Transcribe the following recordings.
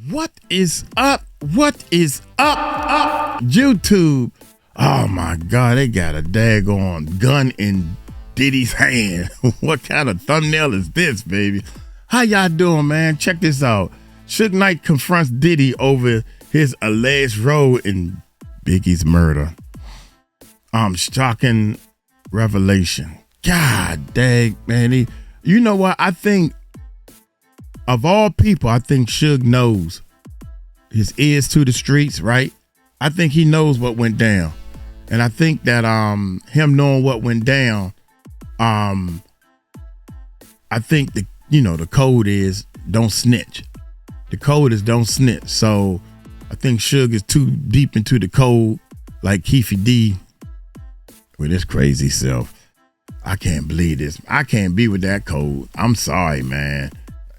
What is up? What is up? YouTube. Oh my God, they got a daggone gun in Diddy's hand. What kind of thumbnail is this, baby? How y'all doing, man? Check this out. Suge Knight confronts Diddy over his alleged role in Biggie's murder. Shocking revelation. God dang, man. You know what? I think of all people, I think Suge knows. His ears to the streets, right? I think he knows what went down. And I think that him knowing what went down, I think the code is don't snitch. The code is don't snitch. So I think Suge is too deep into the code, like Keefe D with his crazy self. I can't believe this. I can't be with that code. I'm sorry, man.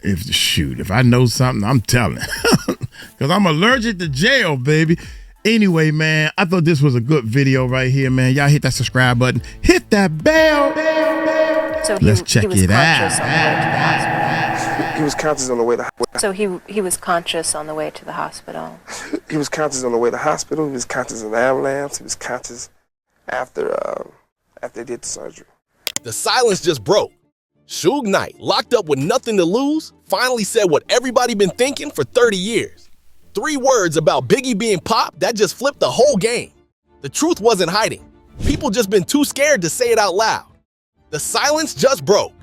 If I know something, I'm telling. Because I'm allergic to jail, baby. Anyway, man, I thought this was a good video right here, man. Y'all hit that subscribe button. Hit that bell. So let's check it out. He was conscious on the way to. So he was conscious on the way to the hospital. He was conscious on the way to the hospital. He was conscious in the ambulance. He was conscious after they did the surgery. The silence just broke. Suge Knight, locked up with nothing to lose, finally said what everybody been thinking for 30 years. 3 words about Biggie being Pop that just flipped the whole game. The truth wasn't hiding. People just been too scared to say it out loud. The silence just broke.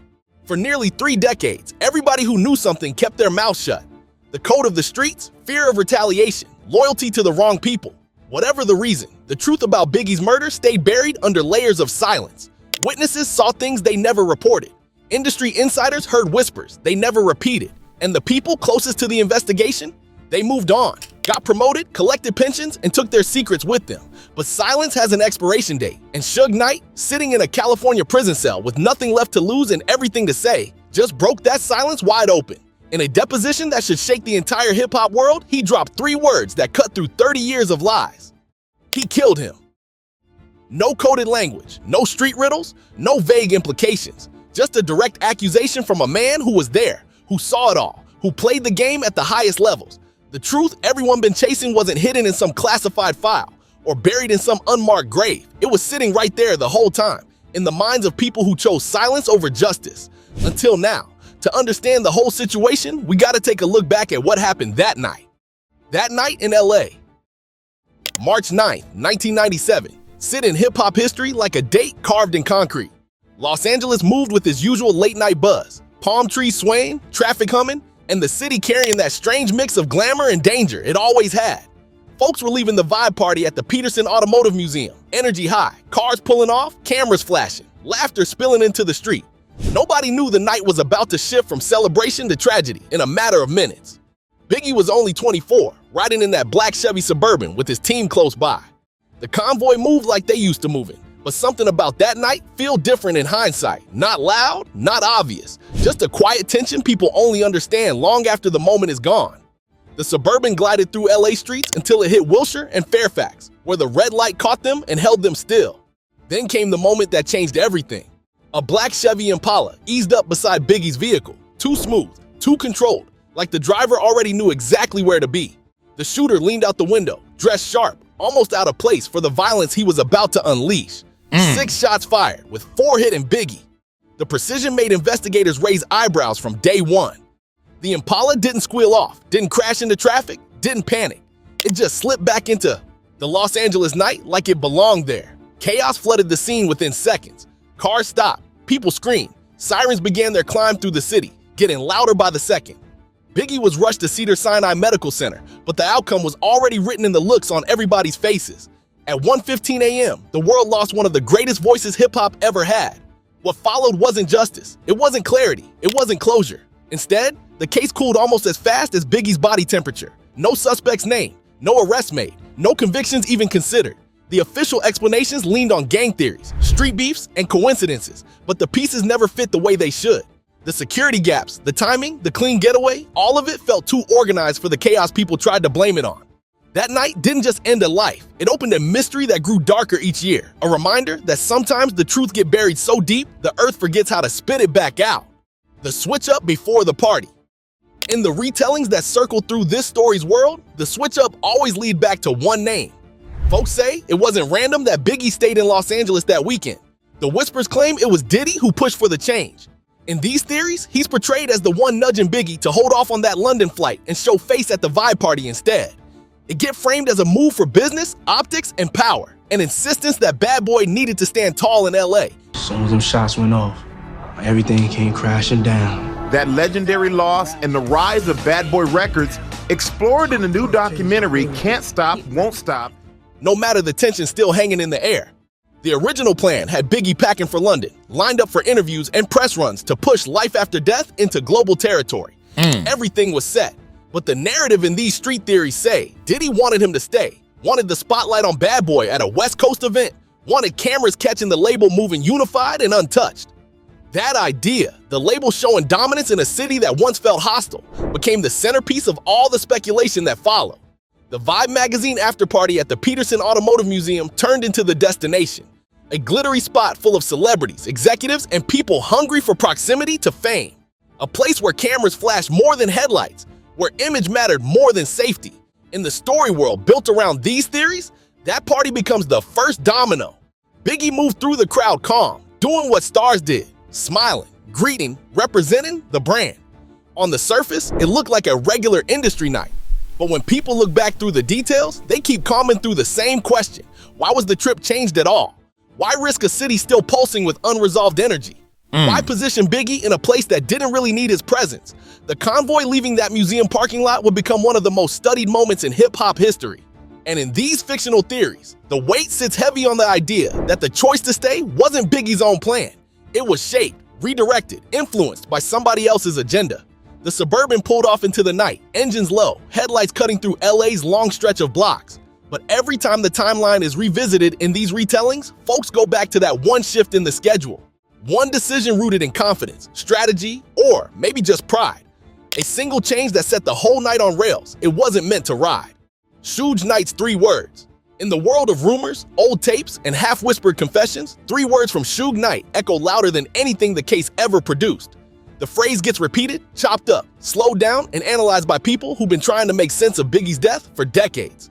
For nearly 3 decades, everybody who knew something kept their mouth shut. The code of the streets, fear of retaliation, loyalty to the wrong people. Whatever the reason, the truth about Biggie's murder stayed buried under layers of silence. Witnesses saw things they never reported. Industry insiders heard whispers they never repeated. And the people closest to the investigation, they moved on, got promoted, collected pensions, and took their secrets with them. But silence has an expiration date, and Suge Knight, sitting in a California prison cell with nothing left to lose and everything to say, just broke that silence wide open. In a deposition that should shake the entire hip-hop world, he dropped 3 words that cut through 30 years of lies. He killed him. No coded language, no street riddles, no vague implications. Just a direct accusation from a man who was there, who saw it all, who played the game at the highest levels. The truth everyone been chasing wasn't hidden in some classified file or buried in some unmarked grave. It was sitting right there the whole time, in the minds of people who chose silence over justice. Until now, to understand the whole situation, we gotta take a look back at what happened that night. That night in LA. March 9th, 1997, sit in hip-hop history like a date carved in concrete. Los Angeles moved with its usual late-night buzz, palm trees swaying, traffic humming, and the city carrying that strange mix of glamour and danger it always had. Folks were leaving the vibe party at the Peterson Automotive Museum, energy high, cars pulling off, cameras flashing, laughter spilling into the street. Nobody knew the night was about to shift from celebration to tragedy in a matter of minutes. Biggie was only 24, riding in that black Chevy Suburban with his team close by. The convoy moved like they used to moving. But something about that night feel different in hindsight. Not loud, not obvious. Just a quiet tension people only understand long after the moment is gone. The Suburban glided through LA streets until it hit Wilshire and Fairfax, where the red light caught them and held them still. Then came the moment that changed everything. A black Chevy Impala eased up beside Biggie's vehicle. Too smooth, too controlled, like the driver already knew exactly where to be. The shooter leaned out the window, dressed sharp, almost out of place for the violence he was about to unleash. 6 shots fired, with 4 hitting Biggie. The precision made investigators raise eyebrows from day one. The Impala didn't squeal off, didn't crash into traffic, didn't panic. It just slipped back into the Los Angeles night like it belonged there. Chaos flooded the scene within seconds. Cars stopped, people screamed, sirens began their climb through the city, getting louder by the second. Biggie was rushed to Cedars-Sinai Medical Center, but the outcome was already written in the looks on everybody's faces. At 1:15 a.m., the world lost one of the greatest voices hip-hop ever had. What followed wasn't justice, it wasn't clarity, it wasn't closure. Instead, the case cooled almost as fast as Biggie's body temperature. No suspect's name, no arrests made, no convictions even considered. The official explanations leaned on gang theories, street beefs, and coincidences, but the pieces never fit the way they should. The security gaps, the timing, the clean getaway, all of it felt too organized for the chaos people tried to blame it on. That night didn't just end a life, it opened a mystery that grew darker each year. A reminder that sometimes the truth gets buried so deep, the earth forgets how to spit it back out. The switch up before the party. In the retellings that circle through this story's world, the switch-up always lead back to one name. Folks say it wasn't random that Biggie stayed in Los Angeles that weekend. The whispers claim it was Diddy who pushed for the change. In these theories, he's portrayed as the one nudging Biggie to hold off on that London flight and show face at the vibe party instead. It get framed as a move for business, optics, and power, an insistence that Bad Boy needed to stand tall in LA. As soon as them shots went off, everything came crashing down. That legendary loss and the rise of Bad Boy Records explored in the new documentary Can't Stop, Won't Stop. No matter the tension still hanging in the air. The original plan had Biggie packing for London, lined up for interviews and press runs to push life after death into global territory. Everything was set, but the narrative in these street theories say Diddy wanted him to stay, wanted the spotlight on Bad Boy at a West Coast event, wanted cameras catching the label moving unified and untouched. That idea, the label showing dominance in a city that once felt hostile, became the centerpiece of all the speculation that followed. The Vibe magazine afterparty at the Peterson Automotive Museum turned into the destination, a glittery spot full of celebrities, executives, and people hungry for proximity to fame. A place where cameras flashed more than headlights, where image mattered more than safety. In the story world built around these theories, that party becomes the first domino. Biggie moved through the crowd calm, doing what stars did, smiling, greeting, representing the brand. On the surface, it looked like a regular industry night. But when people look back through the details, they keep coming through the same question. Why was the trip changed at all? Why risk a city still pulsing with unresolved energy? Why position Biggie in a place that didn't really need his presence? The convoy leaving that museum parking lot would become one of the most studied moments in hip-hop history. And in these fictional theories, the weight sits heavy on the idea that the choice to stay wasn't Biggie's own plan. It was shaped, redirected, influenced by somebody else's agenda. The Suburban pulled off into the night, engines low, headlights cutting through LA's long stretch of blocks. But every time the timeline is revisited in these retellings, folks go back to that one shift in the schedule. One decision rooted in confidence, strategy, or maybe just pride. A single change that set the whole night on rails. It wasn't meant to ride. Suge Knight's 3 words. In the world of rumors, old tapes, and half-whispered confessions, 3 words from Suge Knight echo louder than anything the case ever produced. The phrase gets repeated, chopped up, slowed down, and analyzed by people who've been trying to make sense of Biggie's death for decades.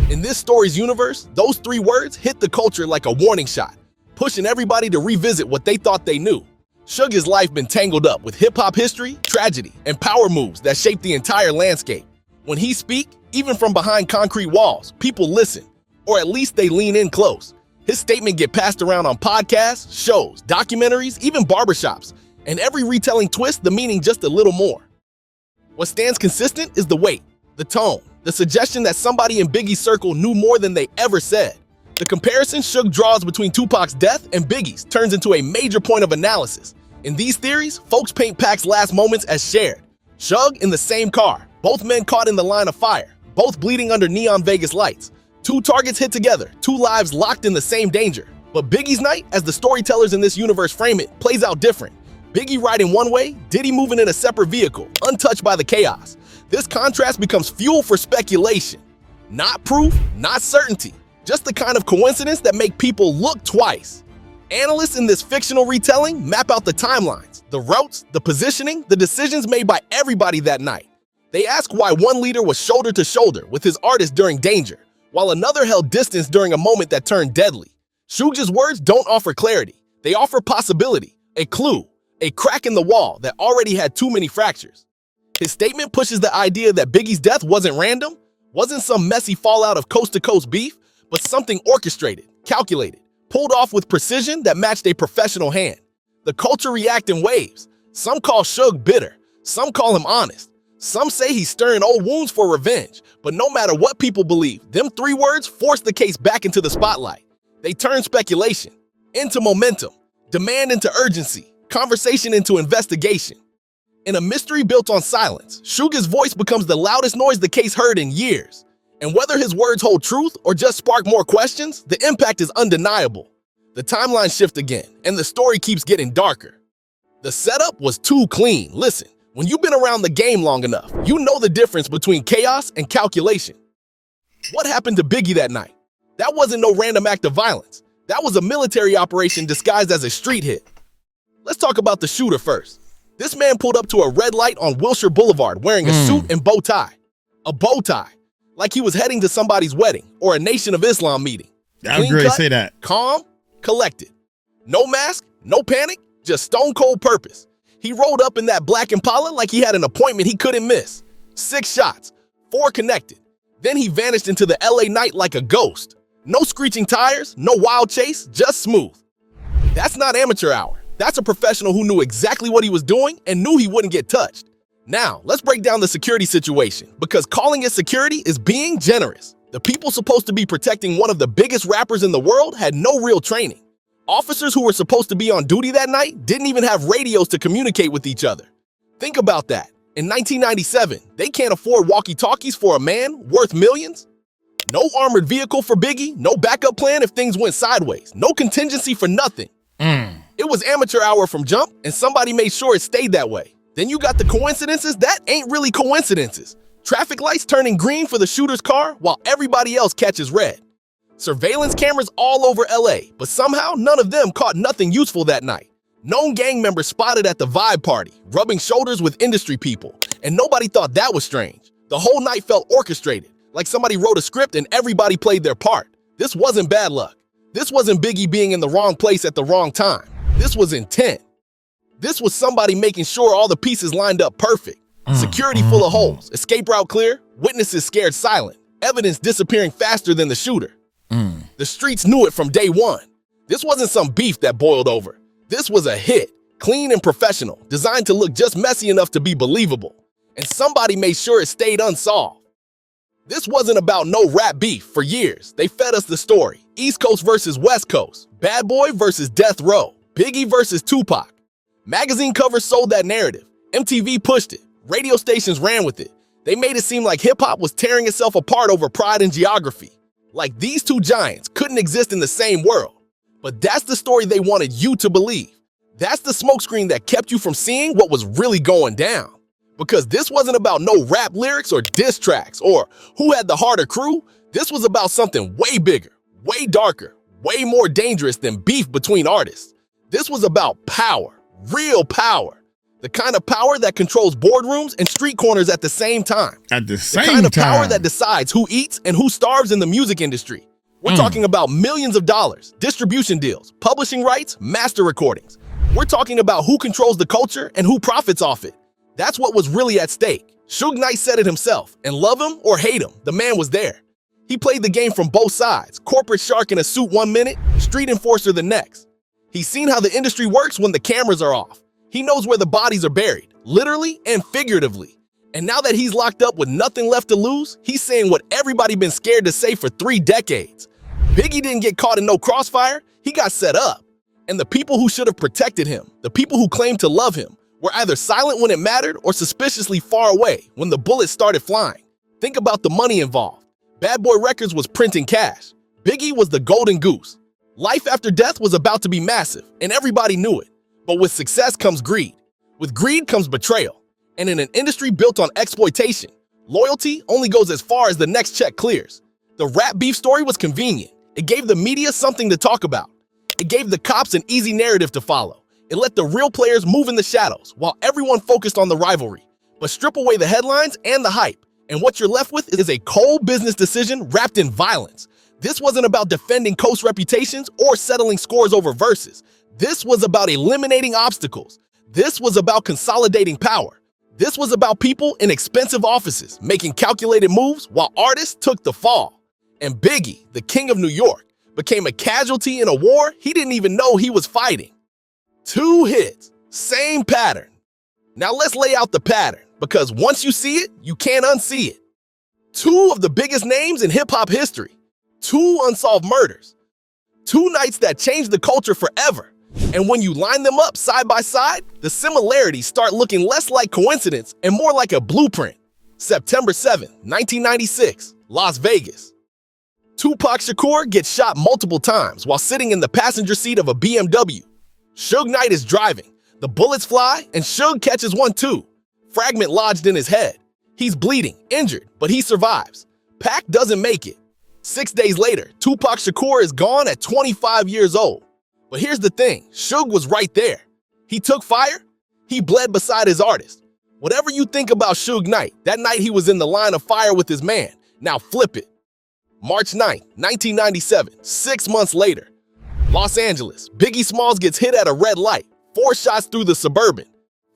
In this story's universe, those 3 words hit the culture like a warning shot, pushing everybody to revisit what they thought they knew. Suge's life been tangled up with hip-hop history, tragedy, and power moves that shaped the entire landscape. When he speak, even from behind concrete walls, people listen, or at least they lean in close. His statement get passed around on podcasts, shows, documentaries, even barbershops, and every retelling twist the meaning just a little more. What stands consistent is the weight, the tone, the suggestion that somebody in Biggie's circle knew more than they ever said. The comparison Suge draws between Tupac's death and Biggie's turns into a major point of analysis. In these theories, folks paint Pac's last moments as shared. Suge in the same car, both men caught in the line of fire, both bleeding under neon Vegas lights. 2 targets hit together, 2 lives locked in the same danger. But Biggie's night, as the storytellers in this universe frame it, plays out different. Biggie riding one way, Diddy moving in a separate vehicle, untouched by the chaos. This contrast becomes fuel for speculation. Not proof, not certainty, just the kind of coincidence that make people look twice. Analysts in this fictional retelling map out the timelines, the routes, the positioning, the decisions made by everybody that night. They ask why one leader was shoulder to shoulder with his artist during danger, while another held distance during a moment that turned deadly. Suge's words don't offer clarity. They offer possibility, a clue, a crack in the wall that already had too many fractures. His statement pushes the idea that Biggie's death wasn't random, wasn't some messy fallout of coast-to-coast beef, but something orchestrated, calculated, pulled off with precision that matched a professional hand. The culture reacts in waves. Some call Suge bitter, some call him honest. Some say he's stirring old wounds for revenge, but no matter what people believe, them 3 words force the case back into the spotlight. They turn speculation into momentum, demand into urgency, conversation into investigation. In a mystery built on silence, Suge's voice becomes the loudest noise the case heard in years. And whether his words hold truth or just spark more questions, the impact is undeniable. The timeline shifts again, and the story keeps getting darker. The setup was too clean. Listen, when you've been around the game long enough, you know the difference between chaos and calculation. What happened to Biggie that night? That wasn't no random act of violence. That was a military operation disguised as a street hit. Let's talk about the shooter first. This man pulled up to a red light on Wilshire Boulevard wearing a suit and bow tie. A bow tie. Like he was heading to somebody's wedding or a Nation of Islam meeting. I was going to say that. Calm, collected. No mask, no panic, just stone cold purpose. He rolled up in that black Impala like he had an appointment he couldn't miss. 6 shots, 4 connected. Then he vanished into the LA night like a ghost. No screeching tires, no wild chase, just smooth. That's not amateur hour. That's a professional who knew exactly what he was doing and knew he wouldn't get touched. Now, let's break down the security situation, because calling it security is being generous. The people supposed to be protecting one of the biggest rappers in the world had no real training. Officers who were supposed to be on duty that night didn't even have radios to communicate with each other. Think about that. In 1997, they can't afford walkie-talkies for a man worth millions. No armored vehicle for Biggie, no backup plan if things went sideways, no contingency for nothing. It was amateur hour from jump, and somebody made sure it stayed that way. Then you got the coincidences that ain't really coincidences. Traffic lights turning green for the shooter's car while everybody else catches red. Surveillance cameras all over LA, but somehow none of them caught nothing useful that night. Known gang members spotted at the vibe party, rubbing shoulders with industry people, and nobody thought that was strange. The whole night felt orchestrated, like somebody wrote a script and everybody played their part. This wasn't bad luck. This wasn't Biggie being in the wrong place at the wrong time. This was intent. This was somebody making sure all the pieces lined up perfect. Security full of holes, escape route clear, witnesses scared silent, evidence disappearing faster than the shooter. The streets knew it from day one. This wasn't some beef that boiled over. This was a hit, clean and professional, designed to look just messy enough to be believable. And somebody made sure it stayed unsolved. This wasn't about no rap beef. For years, they fed us the story. East Coast versus West Coast, Bad Boy versus Death Row, Biggie versus Tupac. Magazine covers sold that narrative. MTV pushed it. Radio stations ran with it. They made it seem like hip-hop was tearing itself apart over pride and geography. Like these two giants couldn't exist in the same world. But that's the story they wanted you to believe. That's the smokescreen that kept you from seeing what was really going down. Because this wasn't about no rap lyrics or diss tracks or who had the harder crew. This was about something way bigger, way darker, way more dangerous than beef between artists. This was about power, real power. The kind of power that controls boardrooms and street corners at the same time. At the same time. The kind of power that decides who eats and who starves in the music industry. We're talking about millions of dollars, distribution deals, publishing rights, master recordings. We're talking about who controls the culture and who profits off it. That's what was really at stake. Suge Knight said it himself, and love him or hate him, the man was there. He played the game from both sides, corporate shark in a suit 1 minute, street enforcer the next. He's seen how the industry works when the cameras are off. He knows where the bodies are buried, literally and figuratively. And now that he's locked up with nothing left to lose, he's saying what everybody been scared to say for 3 decades. Biggie didn't get caught in no crossfire, he got set up. And the people who should have protected him, the people who claimed to love him, were either silent when it mattered or suspiciously far away when the bullets started flying. Think about the money involved. Bad Boy Records was printing cash. Biggie was the golden goose. Life after death was about to be massive, and everybody knew it. But with success comes greed. With greed comes betrayal. And in an industry built on exploitation, loyalty only goes as far as the next check clears. The rap beef story was convenient. It gave the media something to talk about. It gave the cops an easy narrative to follow. It let the real players move in the shadows while everyone focused on the rivalry. But strip away the headlines and the hype, and what you're left with is a cold business decision wrapped in violence. This wasn't about defending Coast reputations or settling scores over verses. This was about eliminating obstacles. This was about consolidating power. This was about people in expensive offices making calculated moves while artists took the fall. And Biggie, the king of New York, became a casualty in a war he didn't even know he was fighting. 2 hits, same pattern. Now let's lay out the pattern, because once you see it, you can't unsee it. 2 of the biggest names in hip-hop history. 2 unsolved murders. 2 nights that changed the culture forever. And when you line them up side by side, the similarities start looking less like coincidence and more like a blueprint. September 7, 1996, Las Vegas. Tupac Shakur gets shot multiple times while sitting in the passenger seat of a BMW. Suge Knight is driving. The bullets fly, and Suge catches one too. Fragment lodged in his head. He's bleeding, injured, but he survives. Pac doesn't make it. 6 days later, Tupac Shakur is gone at 25 years old. But here's the thing, Suge was right there. He took fire, He bled beside his artist. Whatever you think about Suge Knight, that night he was in the line of fire with his man. Now flip it. March 9th, 1997, 6 months later. Los Angeles, Biggie Smalls gets hit at a red light, 4 shots through the Suburban,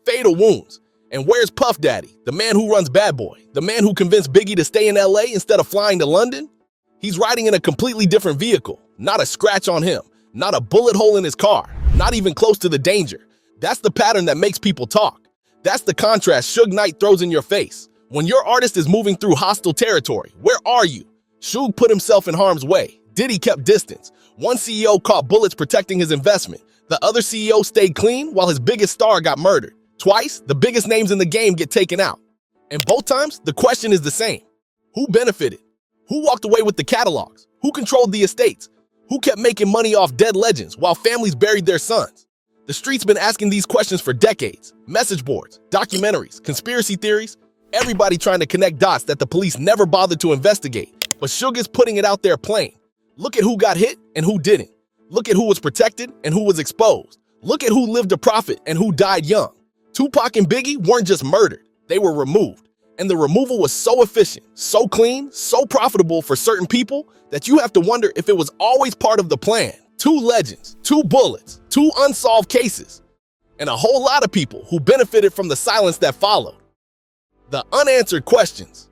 fatal wounds. And where's Puff Daddy, the man who runs Bad Boy, the man who convinced Biggie to stay in LA instead of flying to London? He's riding in a completely different vehicle, not a scratch on him, not a bullet hole in his car, not even close to the danger. That's the pattern that makes people talk. That's the contrast Suge Knight throws in your face. When your artist is moving through hostile territory, where are you? Suge put himself in harm's way. Diddy kept distance. One CEO caught bullets protecting his investment. The other CEO stayed clean while his biggest star got murdered. Twice, the biggest names in the game get taken out. And both times, the question is the same. Who benefited? Who walked away with the catalogs? Who controlled the estates? Who kept making money off dead legends while families buried their sons? The street's been asking these questions for decades. Message boards, documentaries, conspiracy theories, everybody trying to connect dots that the police never bothered to investigate. But Suge is putting it out there plain. Look at who got hit and who didn't. Look at who was protected and who was exposed. Look at who lived to profit and who died young. Tupac and Biggie weren't just murdered, they were removed. And the removal was so efficient, so clean, so profitable for certain people that you have to wonder if it was always part of the plan. 2 legends, 2 bullets, 2 unsolved cases, and a whole lot of people who benefited from the silence that followed. The unanswered questions.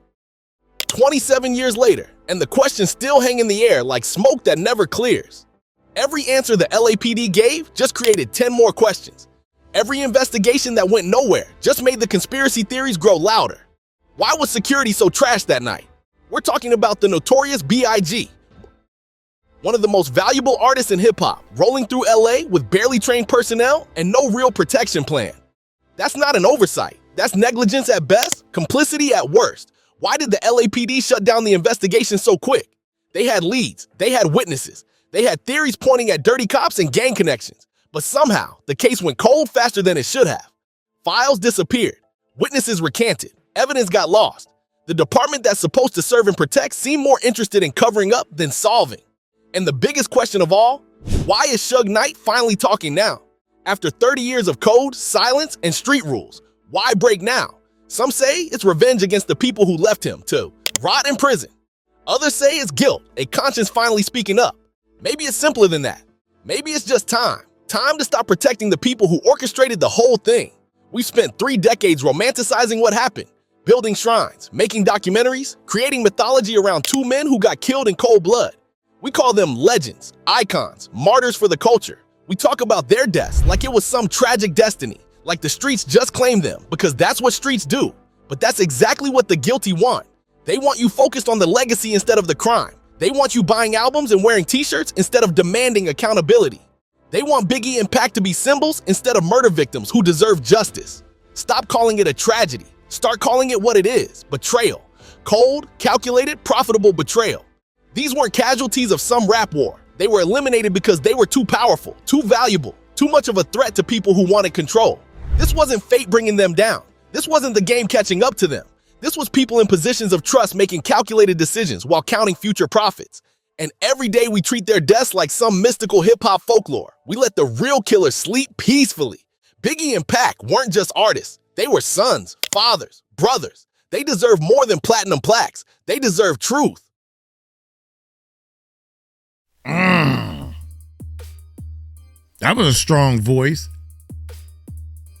27 years later, and the questions still hang in the air like smoke that never clears. Every answer the LAPD gave just created 10 more questions. Every investigation that went nowhere just made the conspiracy theories grow louder. Why was security so trashed that night? We're talking about the notorious B.I.G., one of the most valuable artists in hip-hop, rolling through LA with barely trained personnel and no real protection plan. That's not an oversight. That's negligence at best, complicity at worst. Why did the LAPD shut down the investigation so quick? They had leads, they had witnesses, they had theories pointing at dirty cops and gang connections. But somehow, the case went cold faster than it should have. Files disappeared, witnesses recanted, evidence got lost. The department that's supposed to serve and protect seemed more interested in covering up than solving. And the biggest question of all, why is Suge Knight finally talking now? After 30 years of code, silence, and street rules, why break now? Some say it's revenge against the people who left him to rot in prison. Others say it's guilt, a conscience finally speaking up. Maybe it's simpler than that. Maybe it's just time. Time to stop protecting the people who orchestrated the whole thing. We've spent 3 decades romanticizing what happened, building shrines, making documentaries, creating mythology around 2 men who got killed in cold blood. We call them legends, icons, martyrs for the culture. We talk about their deaths like it was some tragic destiny, like the streets just claimed them because that's what streets do. But that's exactly what the guilty want. They want you focused on the legacy instead of the crime. They want you buying albums and wearing t-shirts instead of demanding accountability. They want Biggie and Pac to be symbols instead of murder victims who deserve justice. Stop calling it a tragedy. Start calling it what it is, betrayal. Cold, calculated, profitable betrayal. These weren't casualties of some rap war. They were eliminated because they were too powerful, too valuable, too much of a threat to people who wanted control. This wasn't fate bringing them down. This wasn't the game catching up to them. This was people in positions of trust making calculated decisions while counting future profits. And every day we treat their deaths like some mystical hip-hop folklore. We let the real killers sleep peacefully. Biggie and Pac weren't just artists. They were sons, fathers, brothers. They deserve more than platinum plaques. They deserve truth. That was a strong voice.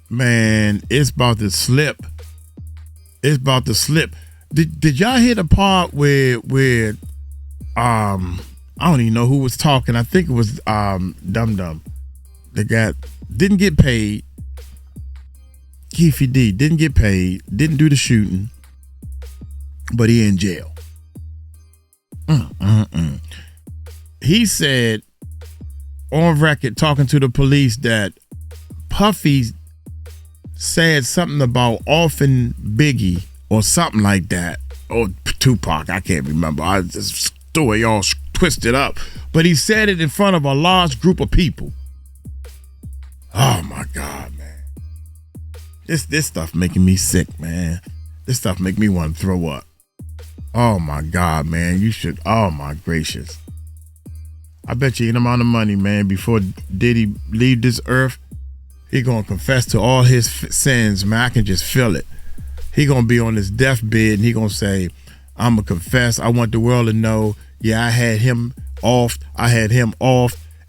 Man, it's about to slip. It's about to slip. Did y'all hear the part where I don't even know who was talking. I think it was Dum Dum. Didn't get paid. Keefe D didn't get paid, didn't do the shooting, but he in jail. He said on record talking to the police that Puffy said something about offing Biggie or something like that, or Tupac, I can't remember. I just story all twisted up, but he said it in front of a large group of people. Oh my God, man. This stuff making me sick, man. This stuff make me want to throw up. Oh my God, man. You should, oh my gracious. I bet you any amount of money, man, before Diddy leave this earth, He gonna confess to all his sins, man. I can just feel it. He gonna be on his deathbed and he gonna say, I'm gonna confess. I want the world to know, yeah, I had him off,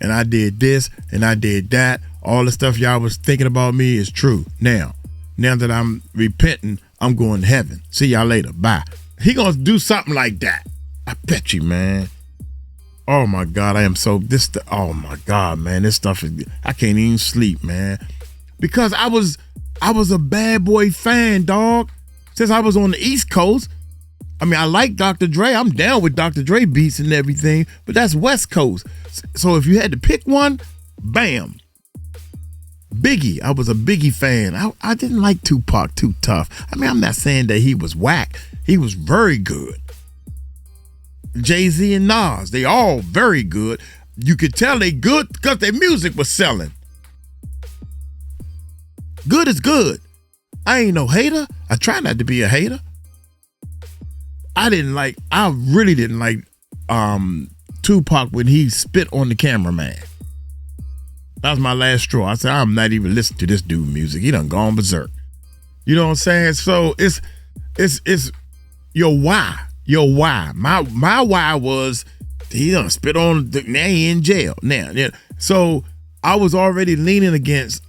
and I did this and I did that. All the stuff y'all was thinking about me is true. Now that I'm repenting, I'm going to heaven. See y'all later. Bye. He gonna do something like that. I bet you, man. Oh my God, oh my God, man, this stuff is, I can't even sleep, man. Because I was a Bad Boy fan, dog. Since I was on the East Coast. I mean, I like Dr. Dre. I'm down with Dr. Dre beats and everything, but that's West Coast. So if you had to pick one, bam. Biggie. I was a Biggie fan. I didn't like Tupac too tough. I mean, I'm not saying that he was whack. He was very good. Jay-Z and Nas, they all very good. You could tell they good because their music was selling. Good is good. I ain't no hater. I try not to be a hater. I really didn't like Tupac when he spit on the cameraman. That was my last straw. I said, I'm not even listening to this dude music. He done gone berserk. You know what I'm saying? So it's your why. Your why. My why was he done spit on now he in jail. Now, yeah. So I was already leaning against,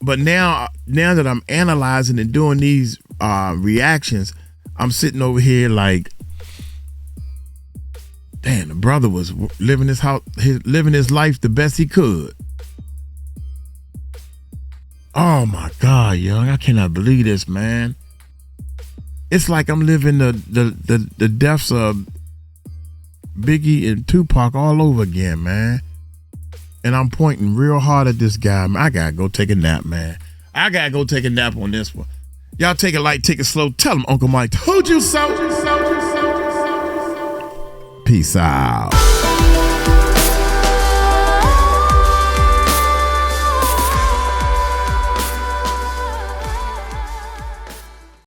but now that I'm analyzing and doing these reactions, I'm sitting over here like, damn, the brother was living his life the best he could. Oh my God, young, I cannot believe this, man. It's like I'm living the deaths of Biggie and Tupac all over again, man. And I'm pointing real hard at this guy, man. I gotta go take a nap, man. I gotta go take a nap on this one. Y'all take it light, take it slow. Tell him Uncle Mike told you so. Peace out.